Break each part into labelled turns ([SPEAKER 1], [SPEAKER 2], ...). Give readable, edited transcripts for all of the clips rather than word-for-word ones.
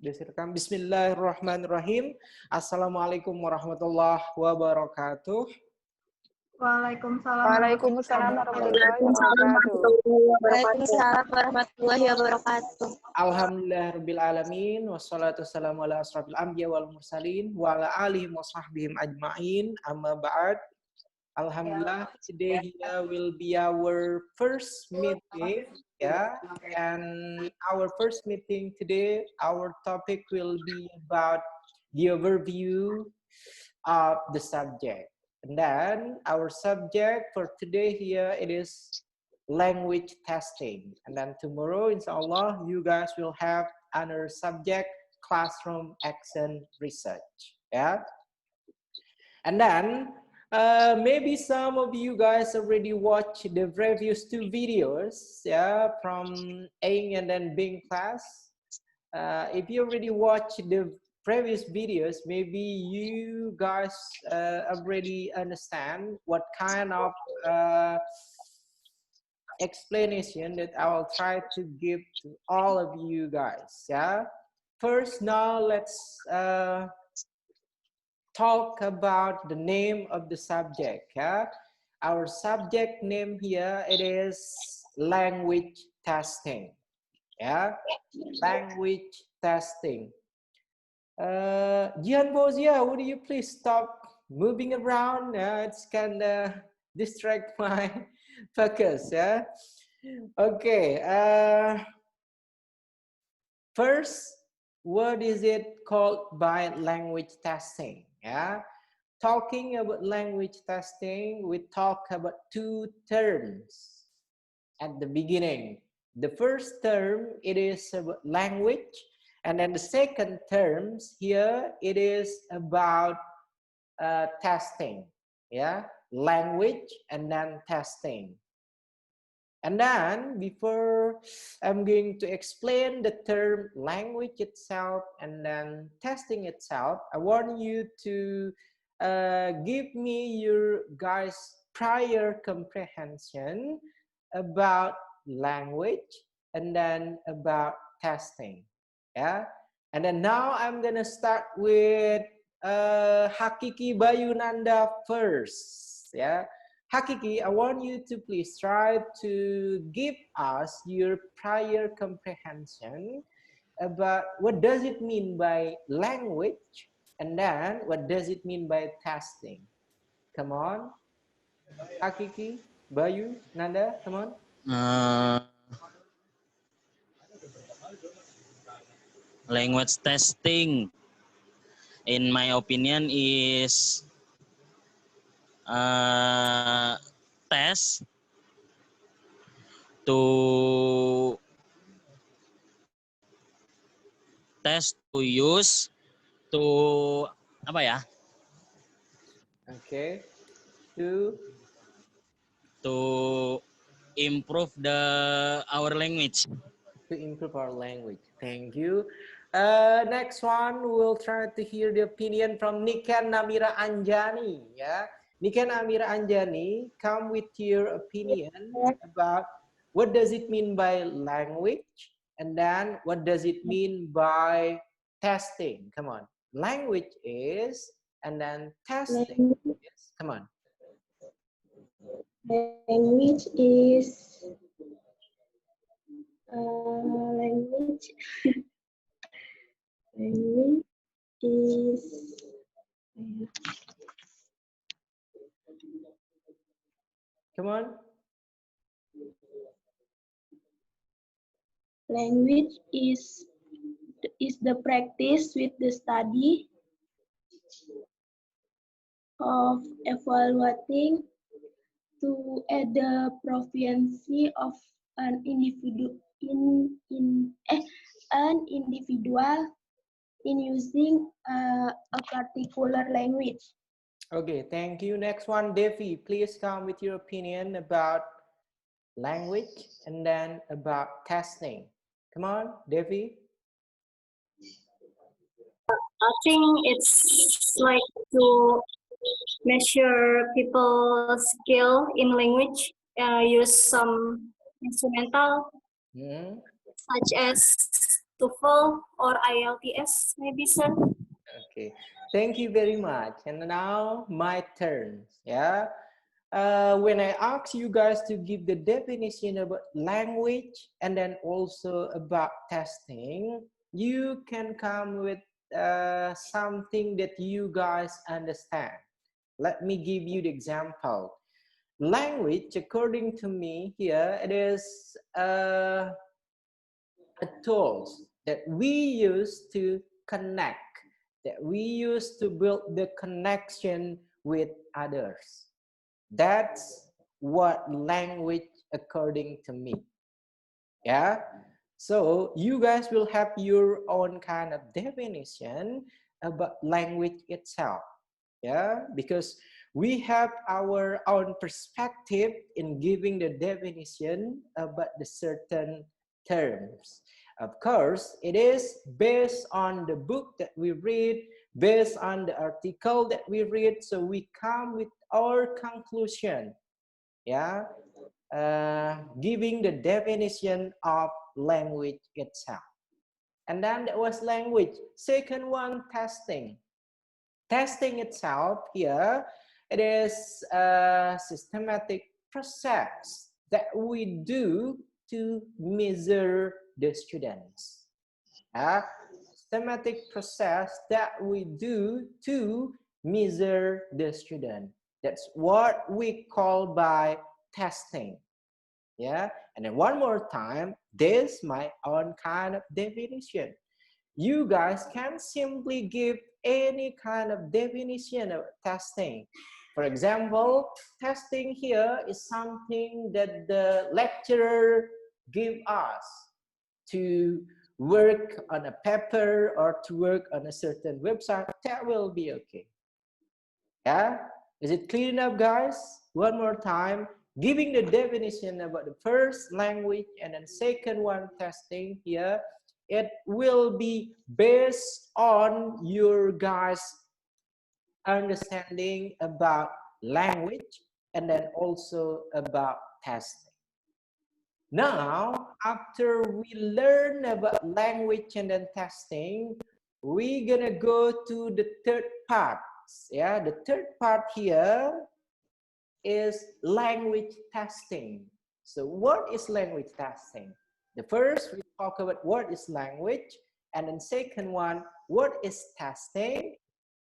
[SPEAKER 1] Direkam. Bismillahirrahmanirrahim. Assalamualaikum warahmatullahi wabarakatuh.
[SPEAKER 2] Waalaikumsalam
[SPEAKER 3] Waalaikumsalam warahmatullahi wabarakatuh.
[SPEAKER 4] Waalaikumsalam warahmatullahi wabarakatuh.
[SPEAKER 1] Alhamdulillahirabbil alamin wassalatu wassalamu ala asrofil anbiya wal mursalin wa ala alihi wa sahbihim ajmain. Amma ba'd. Alhamdulillah, today here will be our first meeting, yeah. And our first meeting today, our topic will be about the overview of the subject. And then our subject for today here, it is language testing. And then tomorrow, inshallah, you guys will have another subject, classroom action research, yeah. And then maybe some of you guys already watched the previous 2 videos, yeah, from Aing and then Bing class. If you already watched the previous videos, maybe you guys already understand what kind of explanation that I will try to give to all of you guys, yeah. First, now let's talk about the name of the subject. Yeah? Our subject name here, it is language testing. Yeah, language testing. Jian Bozia, would you please stop moving around? It's kind of distract my focus. Yeah. Okay. First, what is it called by language testing? Yeah, talking about language testing, we talk about 2 terms at the beginning. The first term, it is about language, and then the second terms here, it is about testing. Yeah, language and then testing. And then before I'm going to explain the term language itself and then testing itself, I want you to give me your guys' prior comprehension about language and then about testing. Yeah. And then now I'm gonna start with Hakiki Bayunanda first. Yeah. Hakiki, I want you to please try to give us your prior comprehension about what does it mean by language and then what does it mean by testing. Come on. Hakiki, Bayu, Nanda, come on.
[SPEAKER 5] Language testing, in my opinion, is test to use to apa ya?
[SPEAKER 1] Okay.
[SPEAKER 5] To improve our language.
[SPEAKER 1] To improve our language. Thank you. Next one, we'll try to hear the opinion from Niken Namira Anjani. Yeah, Niken Namira Anjani, come with your opinion about what does it mean by language, and then what does it mean by testing. Come on, language is, and then testing is. Come on.
[SPEAKER 4] Language is language is
[SPEAKER 1] Come on.
[SPEAKER 4] Language is the practice with the study of evaluating to add the proficiency of an individual in using a particular language.
[SPEAKER 1] Okay, thank you. Next one, Devi, please come with your opinion about language and then about testing. Come on, Devi.
[SPEAKER 2] I think it's like to measure people's skill in language, use some instrumental such as TOEFL or IELTS, maybe, sir.
[SPEAKER 1] Okay, thank you very much. And now my turn. Yeah. When I ask you guys to give the definition about language and then also about testing, you can come with something that you guys understand. Let me give you the example. Language, according to me here, it is a tools that we use to connect, that we use to build the connection with others. That's what language according to me. Yeah. So you guys will have your own kind of definition about language itself. Yeah, because we have our own perspective in giving the definition about the certain terms. Of course, it is based on the book that we read, based on the article that we read, so we come with our conclusion. Yeah, giving the definition of language itself. And then that was language. Second one, testing. Testing itself here, it is a systematic process that we do to measure the students. Systematic process that we do to measure the student. That's what we call by testing. Yeah, and then one more time, this is my own kind of definition. You guys can simply give any kind of definition of testing. For example, testing here is something that the lecturer give us to work on a paper or to work on a certain website. That will be okay. Yeah, is it clear enough, guys? One more time, giving the definition about the first language and then second one testing here. It will be based on your guys' understanding about language and then also about testing. Now, after we learn about language and then testing, we're gonna go to the third part. Yeah, the third part here is language testing. So what is language testing? The first, we talk about what is language, and then second one, what is testing?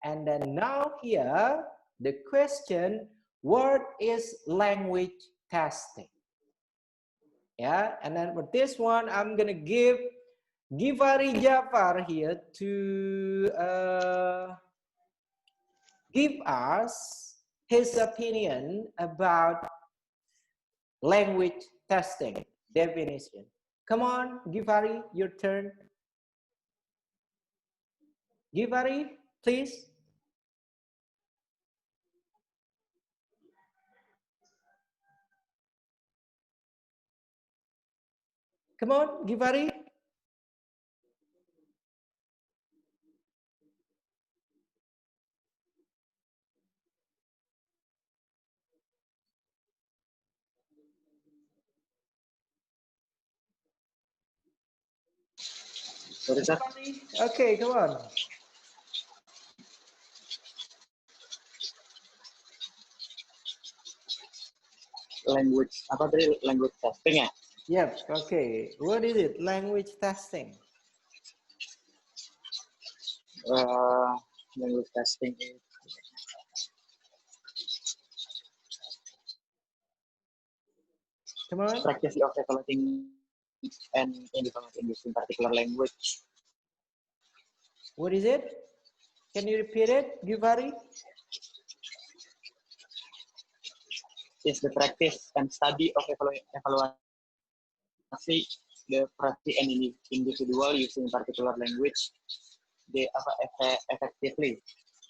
[SPEAKER 1] And then now here, the question, what is language testing? Yeah, and then for this one, I'm gonna give Givari Jafar here to give us his opinion about language testing definition. Come on, Givari, your turn. Givari, please. Come on, Givari. Okay, come on.
[SPEAKER 6] Language apa tadi, language testing ya?
[SPEAKER 1] Yep, okay. What is it? Language testing.
[SPEAKER 6] Language testing is
[SPEAKER 1] Come on.
[SPEAKER 6] practice of evaluating and independent English in particular language.
[SPEAKER 1] What is it? Can you repeat it, Givari?
[SPEAKER 6] Is the practice and study of evaluation the practice and individual using particular language they effectively.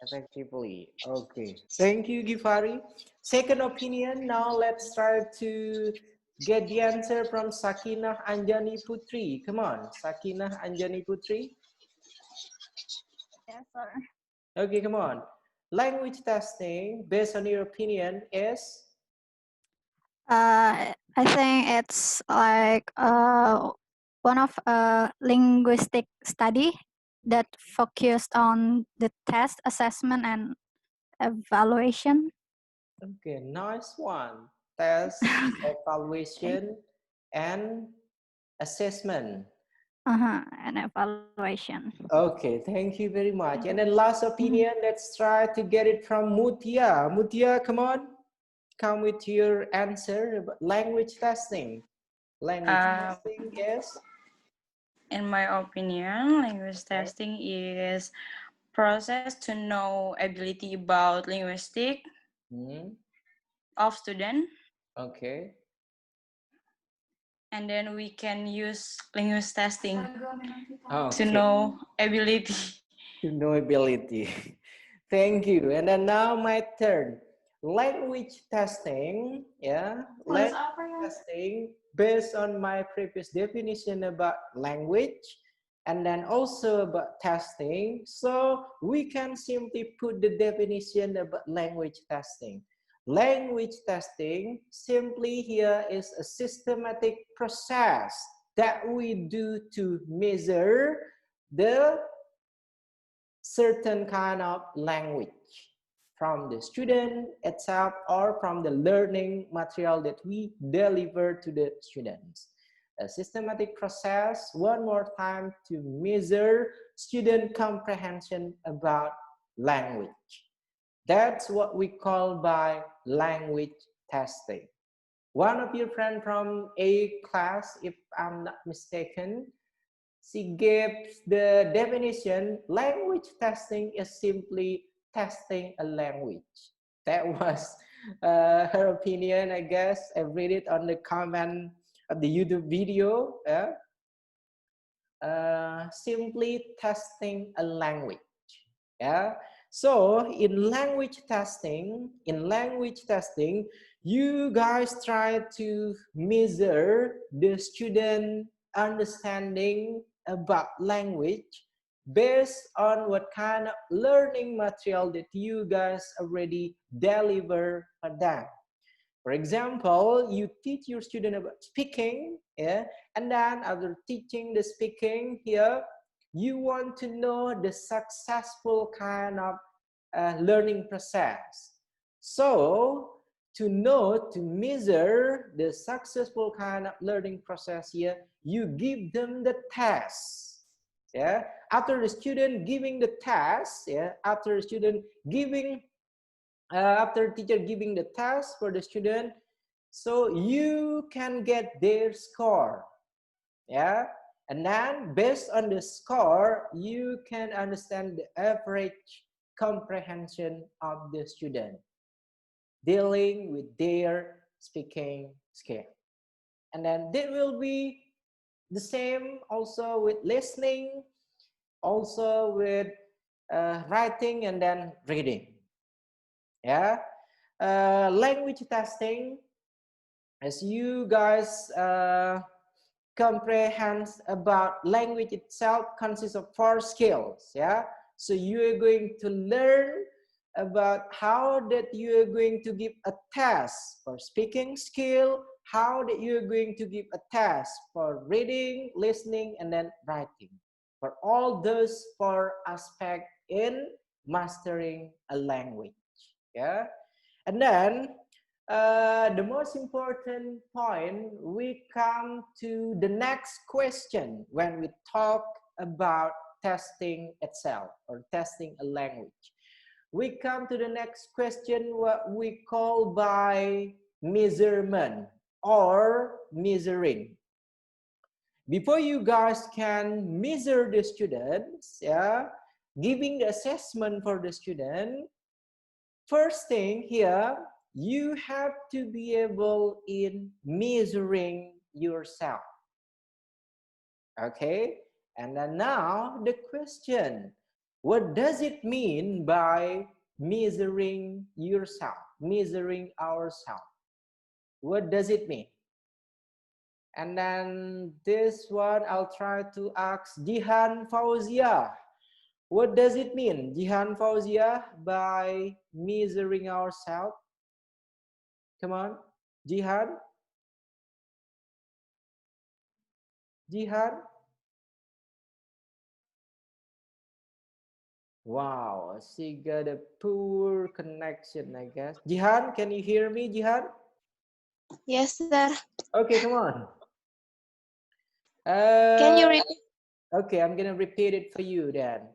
[SPEAKER 1] Effectively. Okay. Thank you, Givari. Second opinion. Now let's try to get the answer from Sakinah Anjani Putri. Come on, Sakinah Anjani Putri.
[SPEAKER 2] Yes, sir.
[SPEAKER 1] Okay, come on. Language testing, based on your opinion, is?
[SPEAKER 7] I think it's like one of a linguistic study that focused on the test, assessment, and evaluation.
[SPEAKER 1] Okay, nice one. Test, evaluation, and assessment.
[SPEAKER 7] And evaluation.
[SPEAKER 1] Okay, thank you very much. And then last opinion, let's try to get it from Mutia. Mutia, come on. Come with your answer about language testing. Language testing is?
[SPEAKER 8] In my opinion, language testing is process to know ability about linguistic of student.
[SPEAKER 1] Okay.
[SPEAKER 8] And then we can use linguist testing to
[SPEAKER 1] Okay.
[SPEAKER 8] know ability.
[SPEAKER 1] To know ability. Thank you. And then now my turn. Language testing, yeah. Language testing based on my previous definition about language and then also about testing. So we can simply put the definition about language testing. Language testing simply here is a systematic process that we do to measure the certain kind of language from the student itself or from the learning material that we deliver to the students. A systematic process, one more time, to measure student comprehension about language. That's what we call by language testing. One of your friends from A class, if I'm not mistaken, she gives the definition, language testing is simply testing a language. That was her opinion, I guess. I read it on the comment of the YouTube video. Simply testing a language. Yeah. So in language testing, you guys try to measure the student understanding about language based on what kind of learning material that you guys already deliver for them. For example, you teach your student about speaking, yeah, and then after teaching the speaking here, you want to know the successful kind of learning process. So to know, to measure the successful kind of learning process here, you give them the test. Yeah, after the student giving the test, yeah, after the student giving, after teacher giving the test for the student, so you can get their score. Yeah, and then based on the score, you can understand the average comprehension of the student dealing with their speaking skill. And then that will be the same also with listening, also with writing and then reading. Yeah, language testing, as you guys comprehend about language itself, consists of 4 skills. Yeah, so you are going to learn about how that you are going to give a test for speaking skill, how that you are going to give a test for reading, listening, and then writing. For all those 4 aspects in mastering a language. Yeah, and then the most important point, we come to the next question when we talk about testing itself or testing a language. We come to the next question, what we call by measurement or measuring. Before you guys can measure the students, yeah, giving the assessment for the student, first thing here, you have to be able in measuring yourself. Okay, and then now the question, what does it mean by measuring yourself, measuring ourselves? What does it mean? And then this one, I'll try to ask Jihan Fauzia. What does it mean, Jihan Fauzia, by measuring ourselves? Come on, Jihan. Jihan? Wow, she got a poor connection, I guess. Jihan, can you hear me, Jihan?
[SPEAKER 4] Yes, sir.
[SPEAKER 1] Okay, come on.
[SPEAKER 4] Can you repeat?
[SPEAKER 1] Okay, I'm gonna repeat it for you then.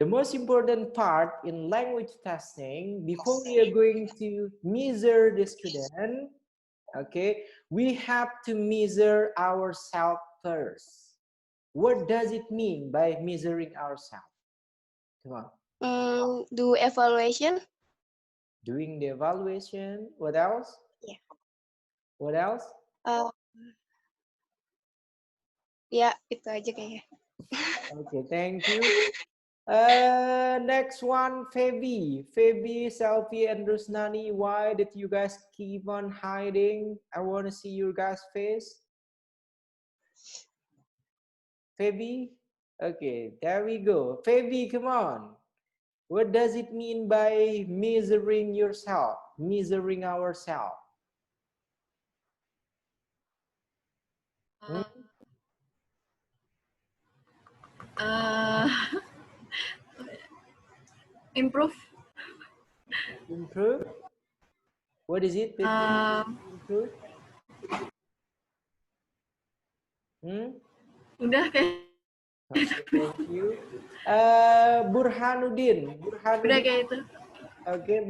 [SPEAKER 1] The most important part in language testing, before we are going to measure the student, okay, we have to measure ourselves first. What does it mean by measuring ourselves? Come on.
[SPEAKER 4] Do evaluation.
[SPEAKER 1] Doing the evaluation. What else?
[SPEAKER 4] Yeah.
[SPEAKER 1] What else?
[SPEAKER 4] Ya, itu aja kayaknya.
[SPEAKER 1] Okay, thank you. Next one, Febi, Selfie, and Rusnani. Why did you guys keep on hiding? I want to see your guys' face. Febi, okay, there we go. Febi, come on. What does it mean by measuring yourself, measuring ourselves?
[SPEAKER 9] Improve.
[SPEAKER 1] Improve? What is it? Improve?
[SPEAKER 9] Udah kayak.
[SPEAKER 1] Okay, thank you. Burhanuddin.
[SPEAKER 9] Udah kayak itu.
[SPEAKER 1] Okay,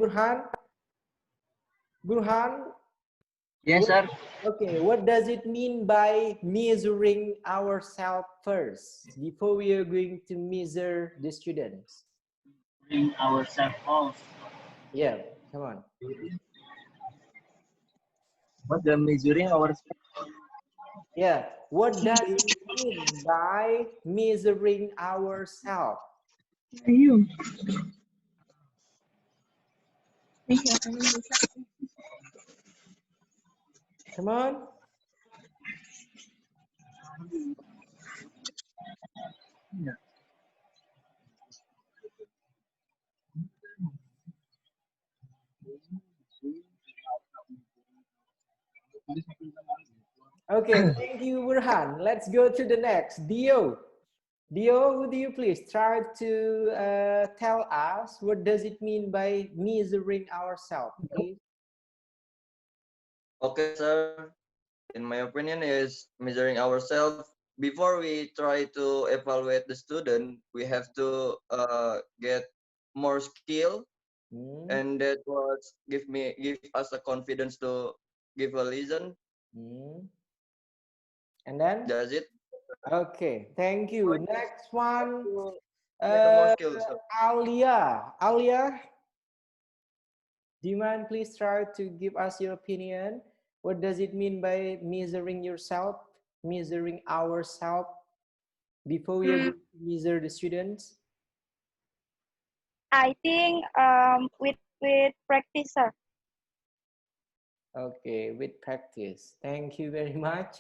[SPEAKER 1] Burhan.
[SPEAKER 6] Yes, sir.
[SPEAKER 1] Okay, what does it mean by measuring ourselves first before we are going to measure the students?
[SPEAKER 6] Bring ourselves off.
[SPEAKER 1] Yeah, come on.
[SPEAKER 6] What the measuring ourselves?
[SPEAKER 1] Yeah, what does it mean by measuring ourselves? Come on.
[SPEAKER 6] Yeah.
[SPEAKER 1] Okay, thank you, Burhan. Let's go to the next. Dio, would you please try to tell us what does it mean by measuring ourselves, please?
[SPEAKER 10] Okay, sir. In my opinion, is measuring ourselves. Before we try to evaluate the student, we have to get more skill, and that was give us a confidence to give a listen.
[SPEAKER 1] And then?
[SPEAKER 10] That's it.
[SPEAKER 1] Okay, thank you. Next one,
[SPEAKER 10] More skills.
[SPEAKER 1] Alia, do you mind please try to give us your opinion? What does it mean by measuring yourself, measuring ourselves before we measure the students?
[SPEAKER 7] I think with practice, sir.
[SPEAKER 1] Okay, with practice. Thank you very much.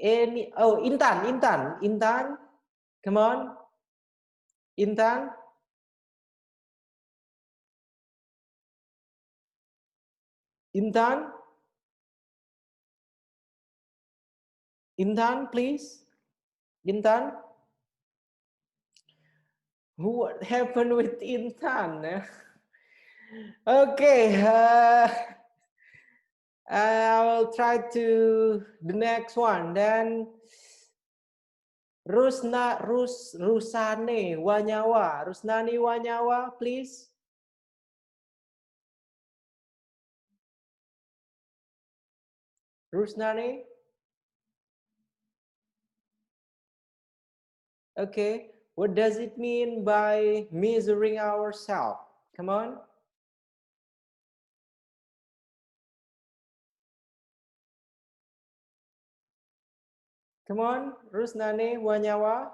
[SPEAKER 1] Intan, come on. Intan. Intan, please. Intan. What happened with Intan? Okay, I will try to the next one. Then Rusnani Wanyawa, please. Rusnani. Okay, what does it mean by measuring ourselves? Come on. Come on, Rusnani Wanyawa.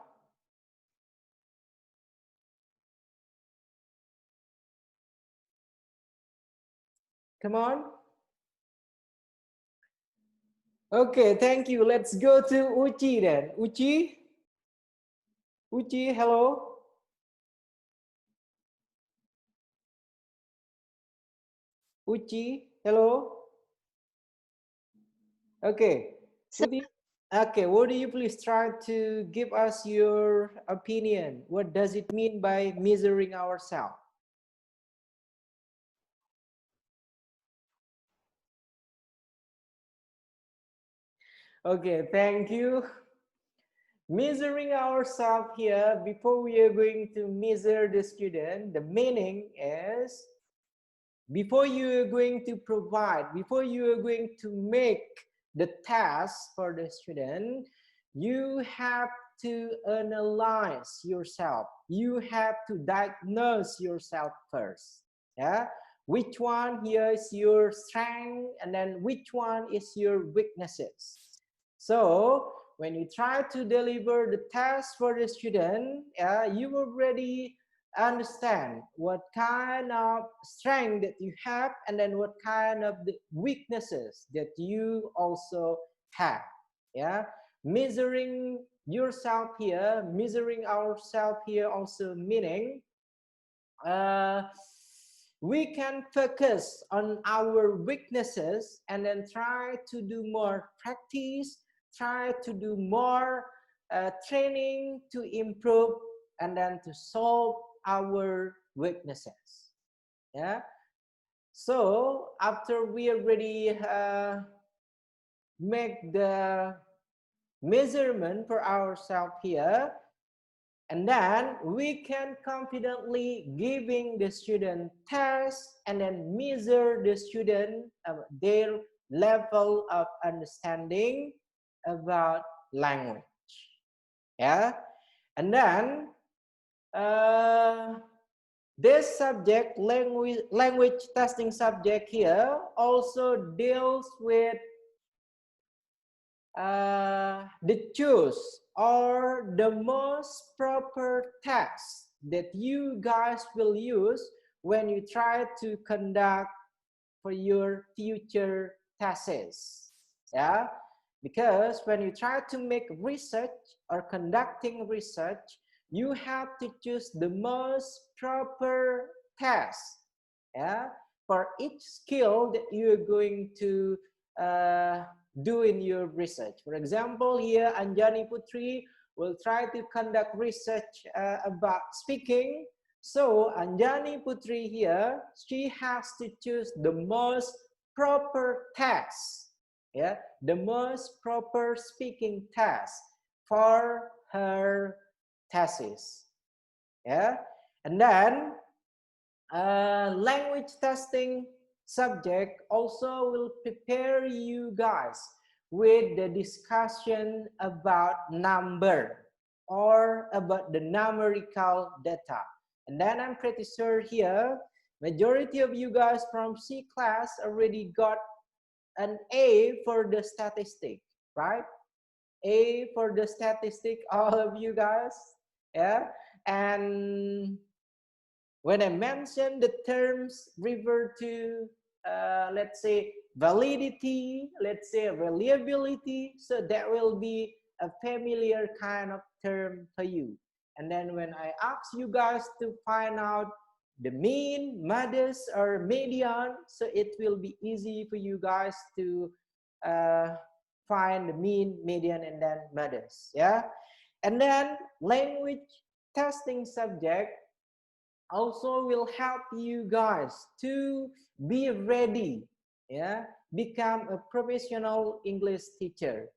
[SPEAKER 1] Come on. Okay, thank you. Let's go to Uchi then. Uchi, hello. Uchi, hello. Okay.
[SPEAKER 4] So,
[SPEAKER 1] Would you please try to give us your opinion? What does it mean by measuring ourselves? Okay, thank you. Measuring ourselves here, before we are going to measure the student, the meaning is before you are going to provide, before you are going to make the task for the student, you have to analyze yourself. You have to diagnose yourself first. Yeah, which one here is your strength, and then which one is your weaknesses. So when you try to deliver the task for the student, you already understand what kind of strength that you have, and then what kind of the weaknesses that you also have. Yeah, measuring yourself here, measuring ourselves here also meaning we can focus on our weaknesses and then try to do more practice, try to do more training to improve and then to solve our weaknesses. Yeah. So after we already make the measurement for ourselves here, and then we can confidently giving the student tests and then measure the student their level of understanding about language. Yeah, and then this subject, language testing subject here, also deals with the choose or the most proper test that you guys will use when you try to conduct for your future tests. Yeah, because when you try to make research or conducting research, you have to choose the most proper test. Yeah, for each skill that you are going to do in your research. For example, here Anjani Putri will try to conduct research about speaking. So Anjani Putri here, she has to choose the most proper test, yeah, the most proper speaking test for her thesis. Yeah, and then language testing subject also will prepare you guys with the discussion about number or about the numerical data. And then I'm pretty sure here, majority of you guys from C class already got an A for the statistic, right? A for the statistic, all of you guys, yeah? And when I mention the terms refer to, let's say, validity, let's say reliability, so that will be a familiar kind of term for you. And then when I ask you guys to find out the mean, modest, or median, so it will be easy for you guys to find the mean, median, and then modest. Yeah. And then language testing subject also will help you guys to be ready, yeah, become a professional English teacher,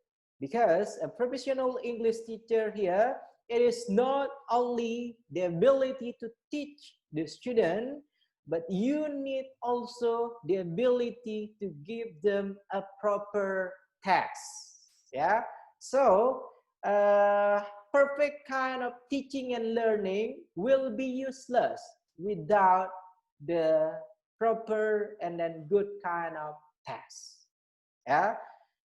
[SPEAKER 1] because a professional English teacher here, it is not only the ability to teach the student, but you need also the ability to give them a proper text. Yeah, so perfect kind of teaching and learning will be useless without the proper and then good kind of test. Yeah,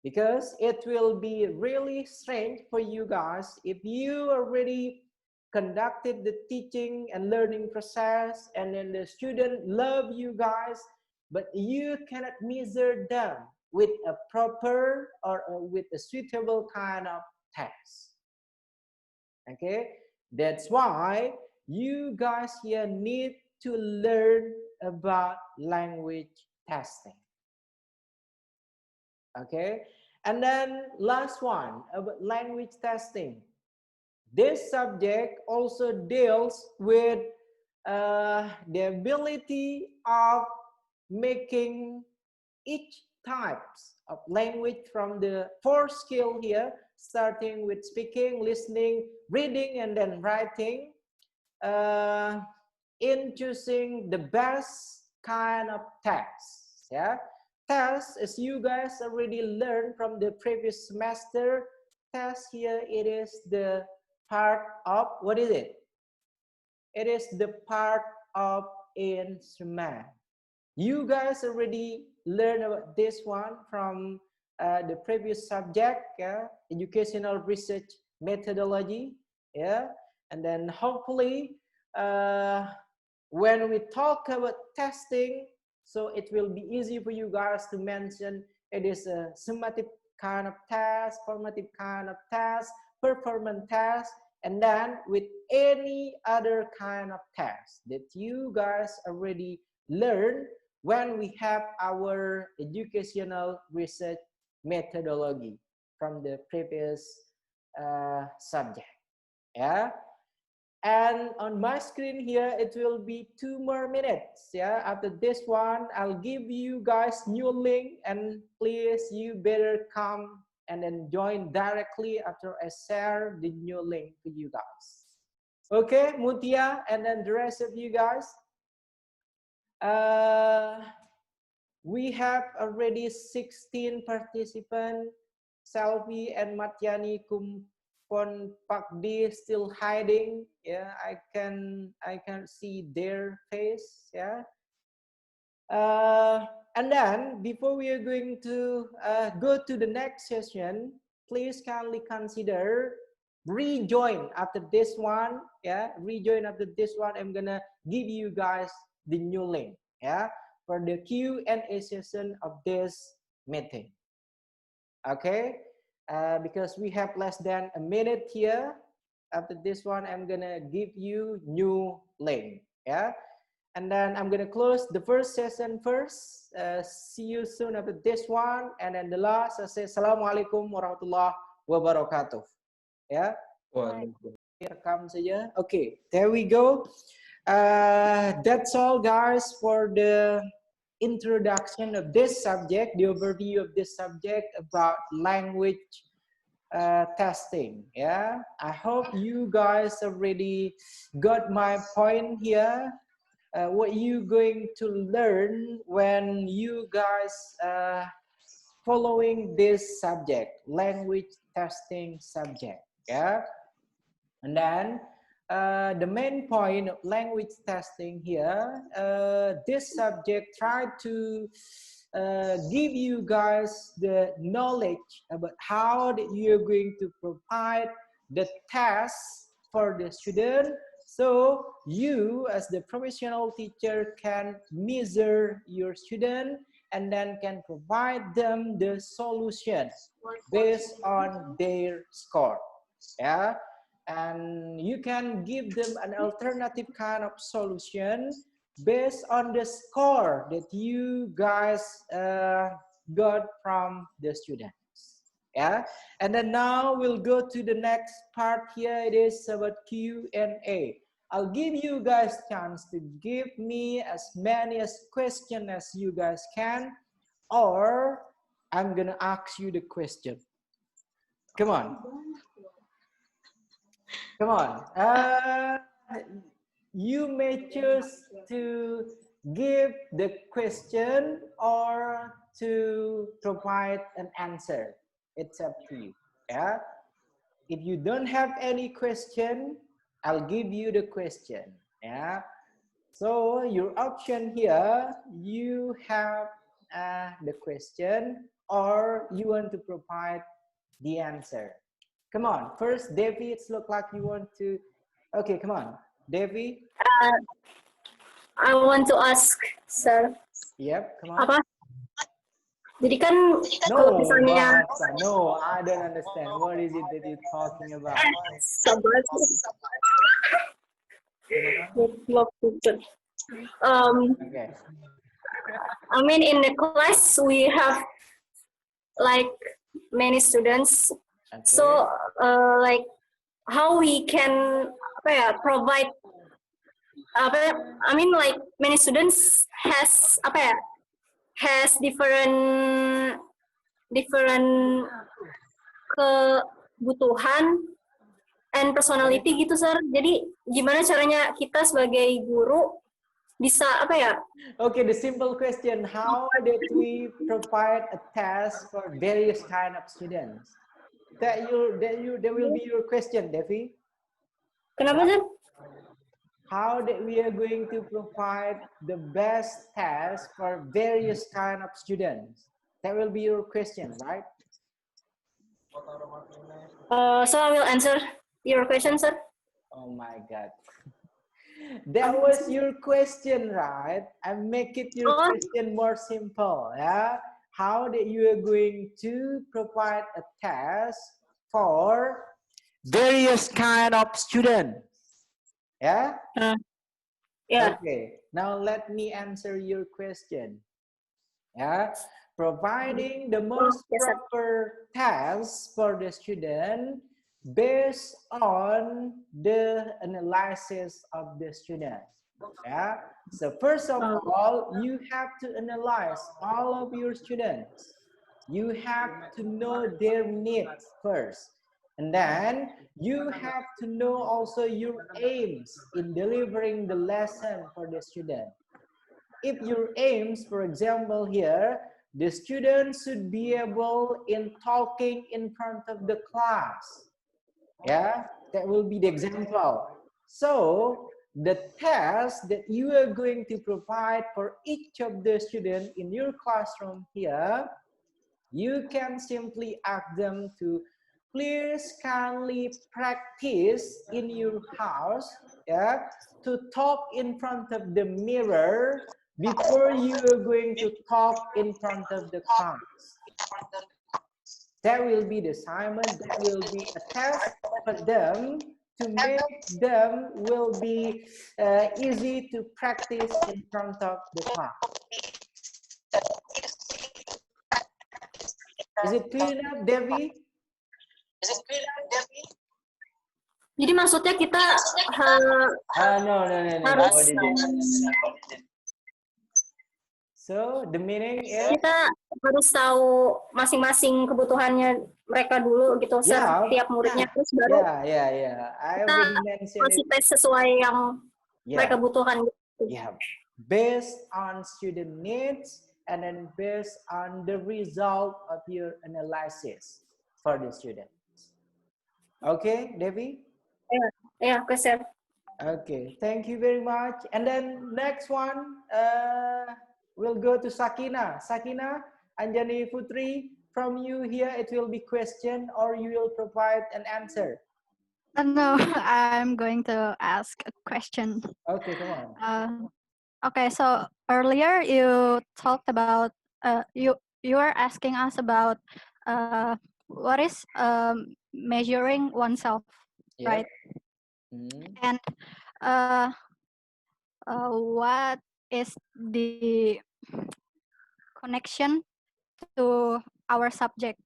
[SPEAKER 1] because it will be really strange for you guys if you already conducted the teaching and learning process and then the student love you guys, but you cannot measure them with a proper or with a suitable kind of test. Okay, that's why you guys here need to learn about language testing. Okay, And then last one about language testing. This subject also deals with the ability of making each types of language from the 4 skill here, starting with speaking, listening, reading, and then writing, in choosing the best kind of tests. Yeah, tests, as you guys already learned from the previous semester, test here, it is the part of, what is it? It is the part of instrument. You guys already learned about this one from the previous subject, yeah? Educational research methodology, yeah? And then hopefully when we talk about testing, so it will be easy for you guys to mention it is a summative kind of test, formative kind of test, performance test, and then with any other kind of test that you guys already learned when we have our educational research methodology from the previous subject. Yeah. And on my screen here, it will be 2 more minutes. Yeah, after this one, I'll give you guys new link, and please, you better come and then join directly after I share the new link to you guys. Okay, Mutia, and then the rest of you guys. We have already 16 participants. Selvi and Matyani Kumpon Pakdi still hiding. Yeah, I can see their face. Yeah. And then before we are going to go to the next session, please kindly consider rejoin after this one. Yeah, rejoin after this one. I'm gonna give you guys the new link. Yeah, for the Q&A session of this meeting. Okay, because we have less than a minute here. After this one, I'm gonna give you new link. Yeah. And then I'm gonna close the first session first. See you soon after this one. And then the last, I say Assalamualaikum warahmatullahi wabarakatuh. Yeah. Rekam saja. Okay, there we go. That's all, guys, for the introduction of this subject, the overview of this subject about language testing. Yeah, I hope you guys already got my point here. What you going to learn when you guys following this subject, language testing subject. Yeah, and then the main point of language testing here, this subject tried to give you guys the knowledge about how that you're going to provide the test for the student, so you as the professional teacher can measure your student and then can provide them the solution based on their score. Yeah. And you can give them an alternative kind of solution based on the score that you guys got from the students. Yeah, and then now we'll go to the next part here. It is about Q&A. I'll give you guys chance to give me as many questions as you guys can, or I'm gonna ask you the question. Come on. Come on. You may choose to give the question or to provide an answer. It's up to you. Yeah. If you don't have any question, I'll give you the question. Yeah. So your option here, you have the question or you want to provide the answer. Come on. First, Devi, it's look like you want to. Okay, come on, Devi.
[SPEAKER 2] I want to ask, sir.
[SPEAKER 1] Yep, come on.
[SPEAKER 2] Apa? Jadi kan kalau misalnya
[SPEAKER 1] No, I don't understand. What is it that you're talking about?
[SPEAKER 2] sabar.
[SPEAKER 1] Okay.
[SPEAKER 2] I mean, in the class we have like many students.
[SPEAKER 1] Okay.
[SPEAKER 2] So like how we can provide I mean like many students has has different kebutuhan and personality gitu sir. Jadi gimana caranya kita sebagai guru bisa
[SPEAKER 1] Okay, the simple question, how did we provide a test for various kind of students? That will be your question, Devi.
[SPEAKER 2] Kenapa sir?
[SPEAKER 1] How that we are going to provide the best test for various kind of students? That will be your question, right?
[SPEAKER 2] So I will answer your question, sir.
[SPEAKER 1] Oh my God. That was your question, right? I make it your question more simple. Yeah. How that you are going to provide a test for various kind of students? Yeah.
[SPEAKER 2] Yeah.
[SPEAKER 1] Okay. Now let me answer your question. Yeah. Providing the most proper test for the student based on the analysis of the student. Yeah. So first of all, you have to analyze all of your students. You have to know their needs first. And then you have to know also your aims in delivering the lesson for the student. If your aims, for example, here, the student should be able in talking in front of the class. Yeah, that will be the example. So the test that you are going to provide for each of the students in your classroom here, you can simply ask them to please kindly practice in your house, yeah, to talk in front of the mirror before you are going to talk in front of the class. That will be the assignment, that will be a test for them to make them will be easy to practice in front of the class. Is it clear enough, Devi?
[SPEAKER 2] Jadi maksudnya kita
[SPEAKER 1] no.
[SPEAKER 2] harus
[SPEAKER 1] So the meaning is
[SPEAKER 2] kita harus tahu masing-masing kebutuhannya mereka dulu gitu, setiap muridnya, terus baru
[SPEAKER 1] I already mentioned
[SPEAKER 2] kasih tes sesuai yang mereka butuhkan.
[SPEAKER 1] Yeah, based on student needs and then based on the result of your analysis for the students. Okay, Devi?
[SPEAKER 2] Yeah, okay, sir.
[SPEAKER 1] Okay, thank you very much. And then next one, we'll go to Sakina. Sakina, Anjani Putri, from you here, it will be question or you will provide an answer.
[SPEAKER 7] No, I'm going to ask a question.
[SPEAKER 1] Okay, come on.
[SPEAKER 7] Okay, so earlier you talked about you were asking us about what is measuring oneself, right? And what is the connection to our subject,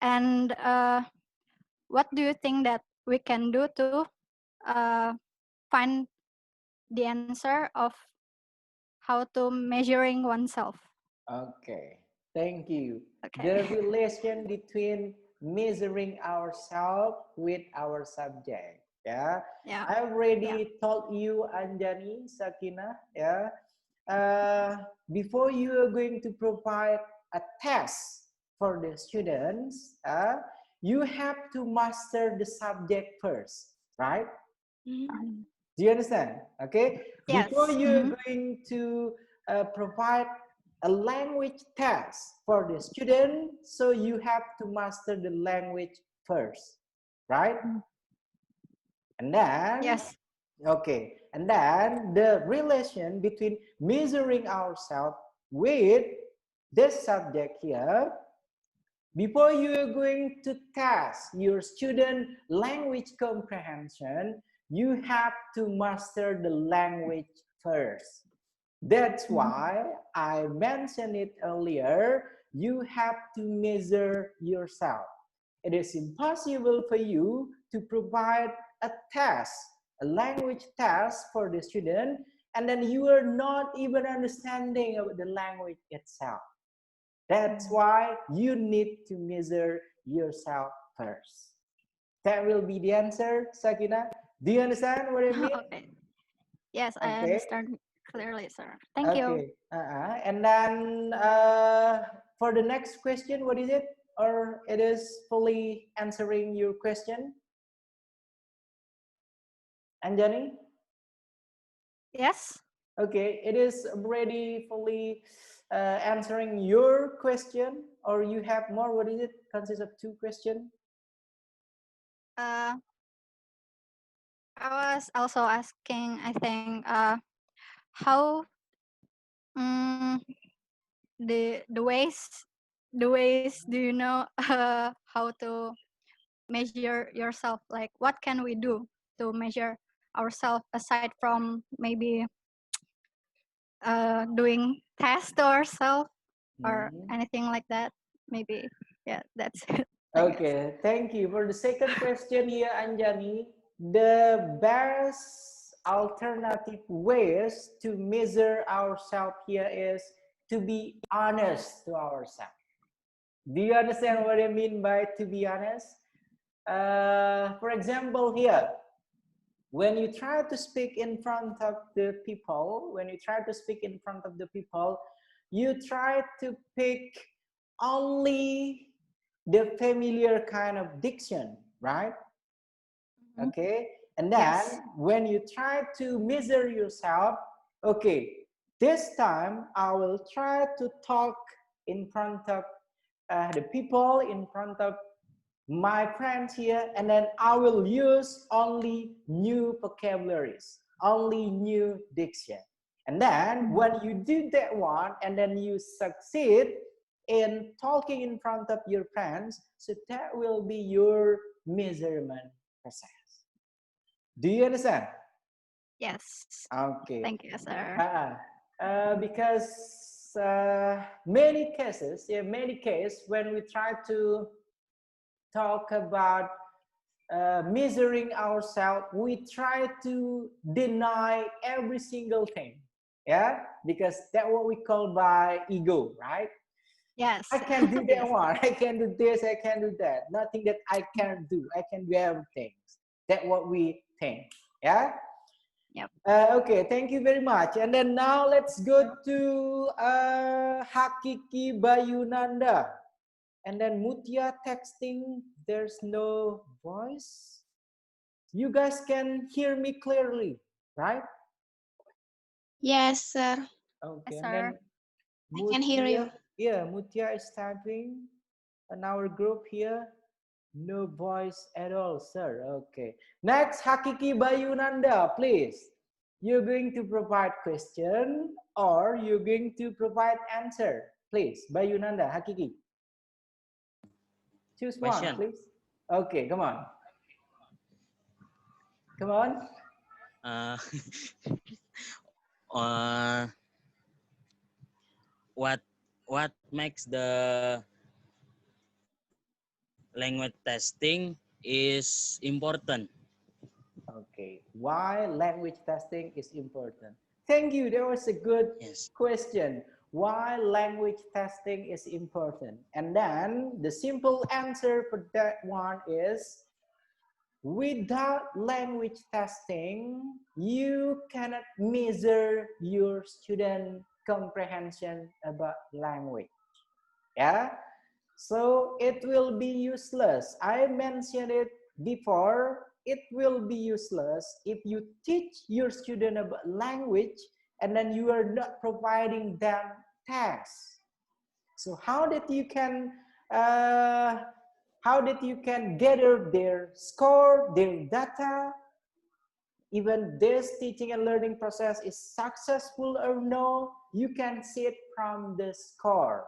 [SPEAKER 7] and what do you think that we can do to find the answer of how to measuring oneself?
[SPEAKER 1] Okay, thank you.
[SPEAKER 7] Okay.
[SPEAKER 1] The relation between measuring ourselves with our subject. Yeah. I already told you, Anjani, Sakina. Yeah. Before you are going to provide a test for the students, you have to master the subject first, right? Do you understand? Okay.
[SPEAKER 7] Yes.
[SPEAKER 1] Before you're going to provide a language test for the student, so you have to master the language first, right? And then, okay, and then the relation between measuring ourselves with this subject here, before you are going to test your student language comprehension, you have to master the language first. That's why I mentioned it earlier. you have to measure yourself. It is impossible for you to provide a test, a language test for the student, and then you are not even understanding of the language itself. That's why you need to measure yourself first. That will be the answer, Sakina. Do you understand what I mean?
[SPEAKER 7] Okay. Yes, I
[SPEAKER 1] Okay.
[SPEAKER 7] understand clearly, sir. Thank you.
[SPEAKER 1] Okay. And then for the next question, what is it? Or it is fully answering your question? Anjani?
[SPEAKER 7] Yes.
[SPEAKER 1] Okay, it is already fully answering your question, or you have more? What is it? Consists of 2 questions.
[SPEAKER 7] I was also asking, I think, how the ways do you know how to measure yourself? Like, what can we do to measure ourselves aside from maybe doing tests to ourselves or anything like that? Maybe, yeah, that's it.
[SPEAKER 1] Okay, thank you. For the second question here, Anjani, the best alternative ways to measure ourselves here is to be honest to ourselves. Do you understand what I mean by to be honest? For example, here, when you try to speak in front of the people, you try to pick only the familiar kind of diction, right? Okay, and then when you try to measure yourself, okay, this time I will try to talk in front of the people, in front of my friends here, and then I will use only new vocabularies, only new diction. And then when you do that one, and then you succeed in talking in front of your friends, so that will be your measurement process. Do you understand?
[SPEAKER 7] Yes.
[SPEAKER 1] Okay.
[SPEAKER 7] Thank you, sir.
[SPEAKER 1] Because many cases, when we try to talk about measuring ourselves, we try to deny every single thing. Yeah, because that's what we call by ego, right?
[SPEAKER 7] Yes.
[SPEAKER 1] I can do that
[SPEAKER 7] Yes.
[SPEAKER 1] one. I can do this. I can do that. Nothing that I can't do. I can do everything. That's what we think. Yeah.
[SPEAKER 7] Yep.
[SPEAKER 1] Okay. Thank you very much. And then now let's go to Hakiki Bayunanda. And then Mutia texting. There's no voice. You guys can hear me clearly, right?
[SPEAKER 4] Yes, sir.
[SPEAKER 1] Okay.
[SPEAKER 7] Yes,
[SPEAKER 1] And then
[SPEAKER 7] sir.
[SPEAKER 4] I can hear you.
[SPEAKER 1] Yeah, Mutia is typing in our group here. No voice at all, sir. Okay. Next, Hakiki Bayunanda, please. You're going to provide question or you're going to provide answer. Please, Bayunanda, Hakiki. Choose
[SPEAKER 5] Question.
[SPEAKER 1] one, please. Okay, come on. Come on.
[SPEAKER 5] What makes the language testing is important?
[SPEAKER 1] Okay, why language testing is important? Thank you, that was a good question. Why language testing is important? And then the simple answer for that one is, without language testing, you cannot measure your student comprehension about language. Yeah, so it will be useless. I mentioned it before. It will be useless if you teach your student about language and then you are not providing them tasks. So how that you can gather their score, their data, even this teaching and learning process is successful or no, you can see it from the score.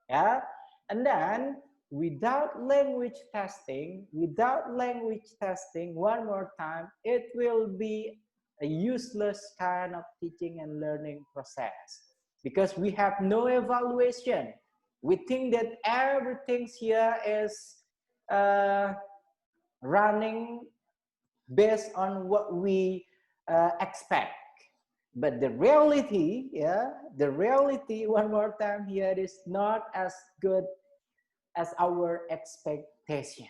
[SPEAKER 1] Yeah, and then without language testing, one more time, it will be a useless kind of teaching and learning process because we have no evaluation. We think that everything here is running based on what we expect. But the reality, the reality, one more time here, is not as good as our expectation.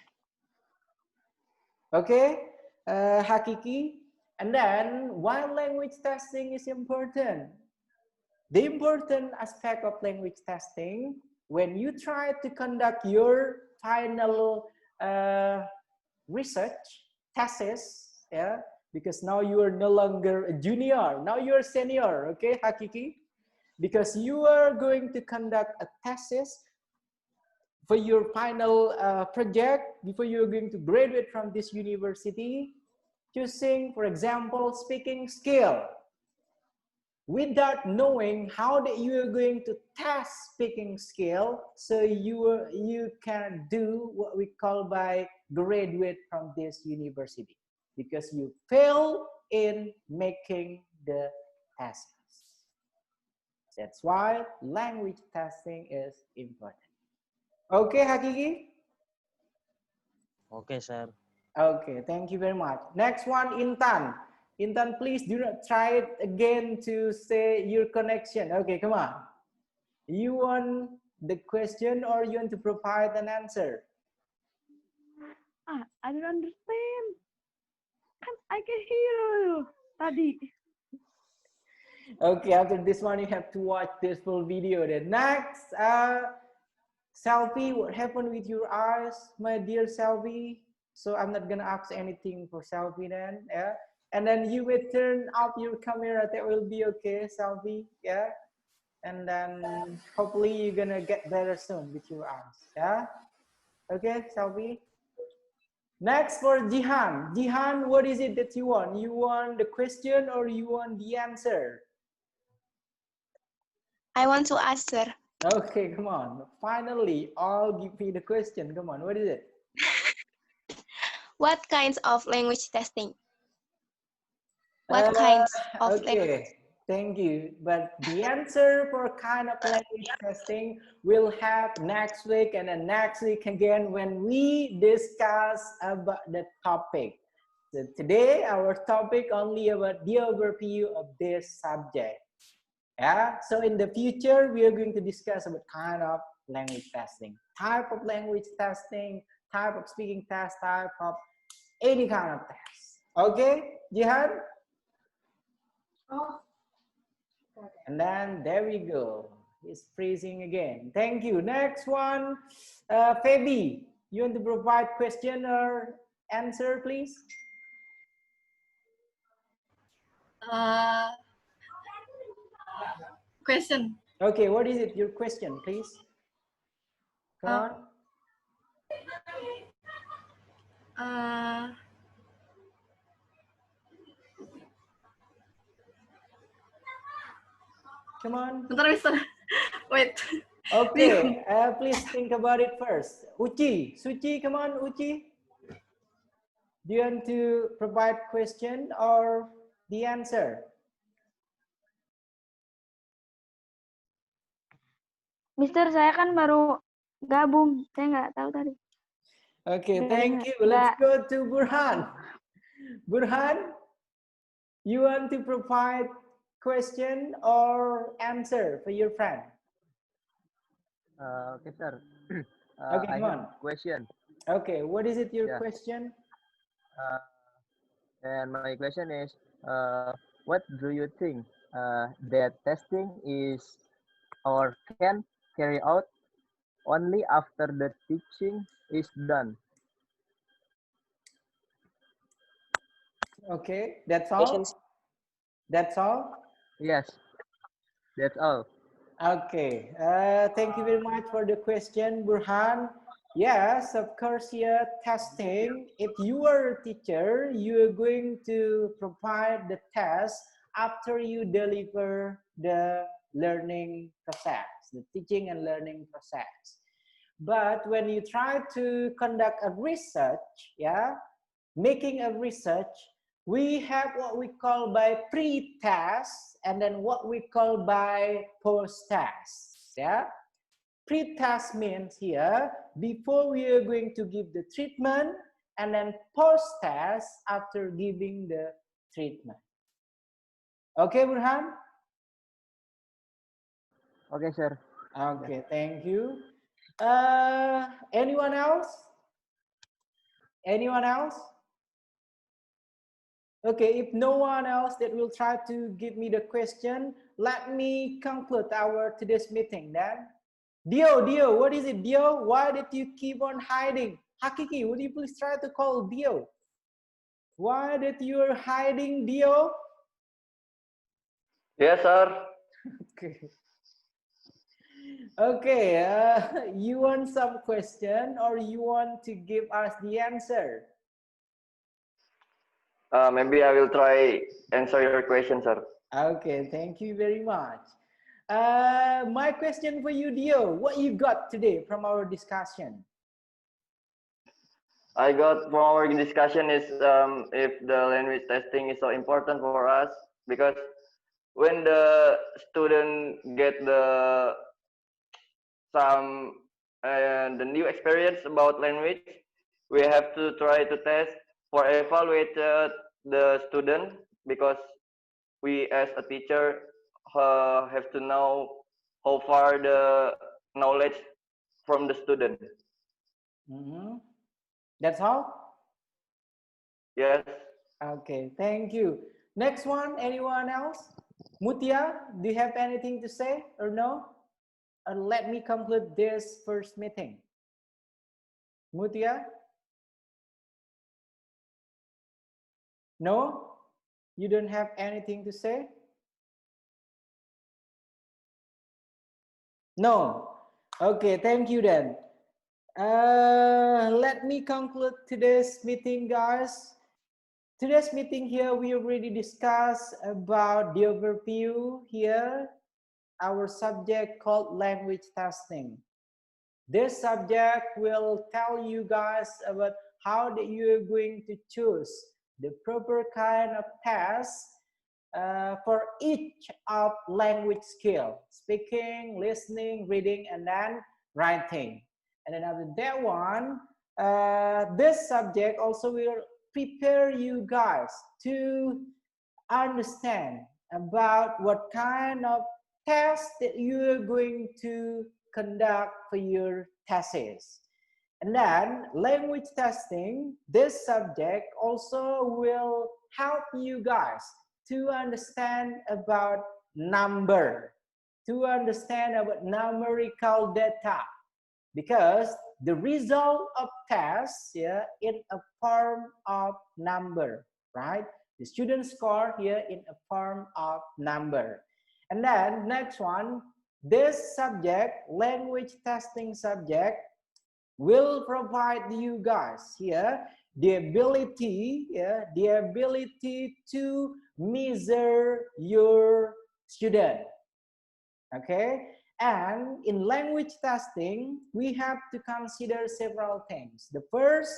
[SPEAKER 1] Okay, Hakiki. And then why language testing is important? The important aspect of language testing, when you try to conduct your final research thesis, because now you are no longer a junior, now you are senior, okay, Hakiki? Because you are going to conduct a thesis for your final project before you're going to graduate from this university, choosing, for example, speaking skill. Without knowing how that you are going to test speaking skill, so you can do what we call by graduate from this university, because you fail in making the tests. That's why language testing is important. Okay, Hakiki?
[SPEAKER 5] Okay, sir.
[SPEAKER 1] Okay, thank you very much. Next one, Intan. Intan, please do not try it again to say your connection. Okay, come on. You want the question or you want to provide an answer?
[SPEAKER 3] I don't understand. I can hear you tadi.
[SPEAKER 1] Okay, after this one, you have to watch this full video. Then next, Selfie, what happened with your eyes, my dear Selfie? So I'm not gonna ask anything for Selfie then, yeah. And then you will turn off your camera. That will be okay, Selfie, yeah. And then hopefully you're gonna get better soon with your eyes, yeah. Okay, Selfie. Next for Jihan. Jihan, what is it that you want? You want the question or you want the answer?
[SPEAKER 4] I want to answer.
[SPEAKER 1] Okay, come on. Finally, all give me the question. Come on, what is it?
[SPEAKER 4] What kinds of language testing? What kinds of language?
[SPEAKER 1] Okay, thank you. But the answer for kind of language testing we'll have next week, and then next week again when we discuss about the topic. So today our topic only about the overview of this subject. Yeah, so in the future we are going to discuss about kind of language testing, type of language testing, type of speaking test, type of any kind of test. Okay, Jihan?
[SPEAKER 9] Oh.
[SPEAKER 1] And then there we go. It's freezing again. Thank you. Next one, Fabi. You want to provide question or answer, please?
[SPEAKER 9] Question.
[SPEAKER 1] Okay, what is it? Your question, please. Come on. Come on.
[SPEAKER 9] Bentar, Mister. Wait.
[SPEAKER 1] Okay, please think about it first. Uchi, Suchi, come on, Uchi. Do you want to provide question or the answer?
[SPEAKER 11] Mister, saya kan baru gabung, saya nggak tahu tadi.
[SPEAKER 1] Okay, thank you. Let's go to Burhan. Burhan, you want to provide question or answer for your friend?
[SPEAKER 12] Okay, sir.
[SPEAKER 1] Okay, come on.
[SPEAKER 12] Question.
[SPEAKER 1] Okay, what is it, your question?
[SPEAKER 12] And my question is, what do you think that testing is or can carry out only after the teaching is done?
[SPEAKER 1] Okay, that's all? That's all?
[SPEAKER 12] Yes, that's all.
[SPEAKER 1] Okay, thank you very much for the question, Burhan. Yes, of course, here testing. If you are a teacher, you're going to provide the test after you deliver the learning process, the teaching and learning process. But when you try to conduct a research, making a research, we have what we call by pre-test and then what we call by post-test. Pre-test means here, before we are going to give the treatment, and then post-test after giving the treatment. Okay, Burhan?
[SPEAKER 12] Okay, sir.
[SPEAKER 1] Okay, thank you. Anyone else? Anyone else? Okay, if no one else that will try to give me the question, let me conclude our today's meeting then. Dio, what is it, Dio? Why did you keep on hiding? Hakiki, would you please try to call Dio? Why did you are hiding, Dio?
[SPEAKER 10] Yes, sir.
[SPEAKER 1] Okay. Okay, you want some question or you want to give us the answer?
[SPEAKER 10] Maybe I will try answer your question, sir.
[SPEAKER 1] Okay, thank you very much. My question for you, Dio, what you got today from our discussion?
[SPEAKER 10] I got from our discussion is if the language testing is so important for us, because when the student get the new experience about language, we have to try to test for evaluate the student, because we as a teacher have to know how far the knowledge from the student.
[SPEAKER 1] Mm-hmm. That's all?
[SPEAKER 10] Yes.
[SPEAKER 1] Okay, thank you. Next one, anyone else? Mutia, do you have anything to say or no? Let me conclude this first meeting. Mutia? No? You don't have anything to say? No? Okay, thank you then. Let me conclude today's meeting, guys. Today's meeting here, we already discussed about the overview here, our subject called language testing. This subject will tell you guys about how that you're going to choose the proper kind of test for each of language skill: speaking, listening, reading, and then writing. And then after that one, this subject also will prepare you guys to understand about what kind of test that you're going to conduct for your thesis. And then language testing, this subject also will help you guys to understand about number, to understand about numerical data, because the result of tests in a form of number, right? The student score here in a form of number. And then next one, this subject, language testing subject, will provide you guys here the ability to measure your student. Okay, and in language testing, we have to consider several things. The first,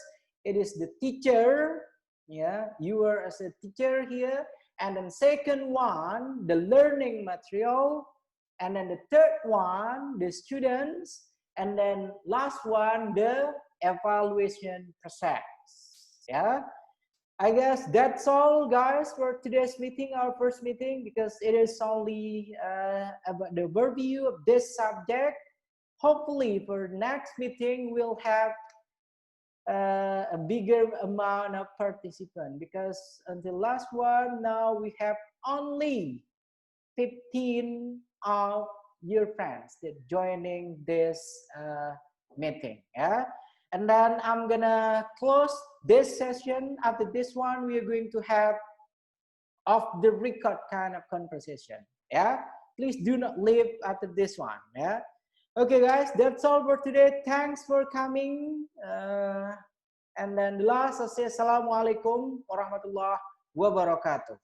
[SPEAKER 1] it is the teacher. You are as a teacher here. And then second one, the learning material. And then the third one, the students. And then last one, the evaluation process. I guess that's all, guys, for today's meeting, our first meeting, because it is only about the overview of this subject. Hopefully, for next meeting, we'll have a bigger amount of participants, because until last one, now we have only 15 of your friends that joining this meeting. And then I'm gonna close this session. After this one, we are going to have off the record kind of conversation. Please do not leave after this one. Okay, guys, that's all for today. Thanks for coming. And then the last, I say assalamualaikum warahmatullahi wabarakatuh.